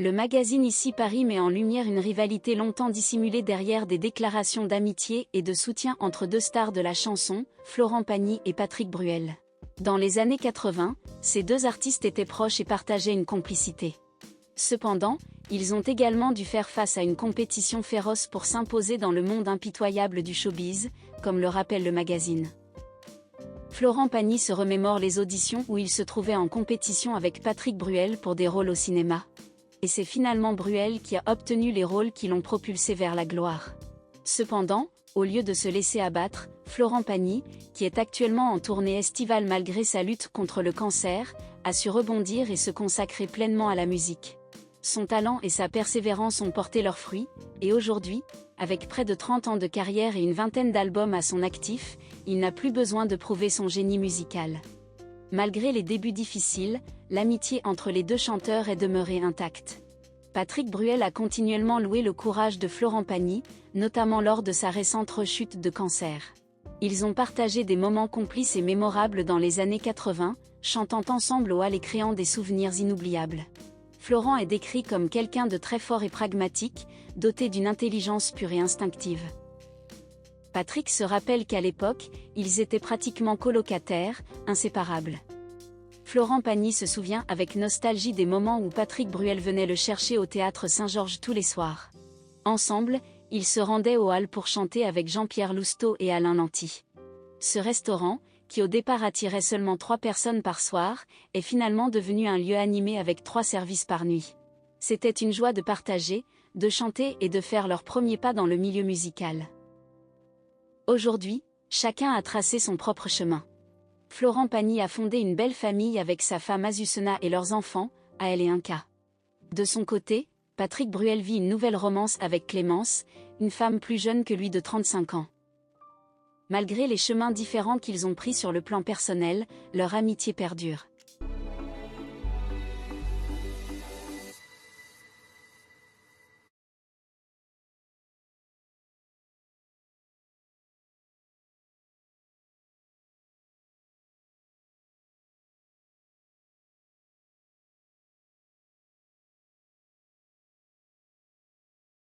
Le magazine Ici Paris met en lumière une rivalité longtemps dissimulée derrière des déclarations d'amitié et de soutien entre deux stars de la chanson, Florent Pagny et Patrick Bruel. Dans les années 80, ces deux artistes étaient proches et partageaient une complicité. Cependant, ils ont également dû faire face à une compétition féroce pour s'imposer dans le monde impitoyable du showbiz, comme le rappelle le magazine. Florent Pagny se remémore les auditions où il se trouvait en compétition avec Patrick Bruel pour des rôles au cinéma. Et c'est finalement Bruel qui a obtenu les rôles qui l'ont propulsé vers la gloire. Cependant, au lieu de se laisser abattre, Florent Pagny, qui est actuellement en tournée estivale malgré sa lutte contre le cancer, a su rebondir et se consacrer pleinement à la musique. Son talent et sa persévérance ont porté leurs fruits, et aujourd'hui, avec près de 30 ans de carrière et une vingtaine d'albums à son actif, il n'a plus besoin de prouver son génie musical. Malgré les débuts difficiles, l'amitié entre les deux chanteurs est demeurée intacte. Patrick Bruel a continuellement loué le courage de Florent Pagny, notamment lors de sa récente rechute de cancer. Ils ont partagé des moments complices et mémorables dans les années 80, chantant ensemble au hall et créant des souvenirs inoubliables. Florent est décrit comme quelqu'un de très fort et pragmatique, doté d'une intelligence pure et instinctive. Patrick se rappelle qu'à l'époque, ils étaient pratiquement colocataires, inséparables. Florent Pagny se souvient avec nostalgie des moments où Patrick Bruel venait le chercher au théâtre Saint-Georges tous les soirs. Ensemble, ils se rendaient au hall pour chanter avec Jean-Pierre Lousteau et Alain Lanty. Ce restaurant, qui au départ attirait seulement 3 personnes par soir, est finalement devenu un lieu animé avec 3 services par nuit. C'était une joie de partager, de chanter et de faire leurs premiers pas dans le milieu musical. Aujourd'hui, chacun a tracé son propre chemin. Florent Pagny a fondé une belle famille avec sa femme Azucena et leurs enfants, Aël et Inka. De son côté, Patrick Bruel vit une nouvelle romance avec Clémence, une femme plus jeune que lui de 35 ans. Malgré les chemins différents qu'ils ont pris sur le plan personnel, leur amitié perdure.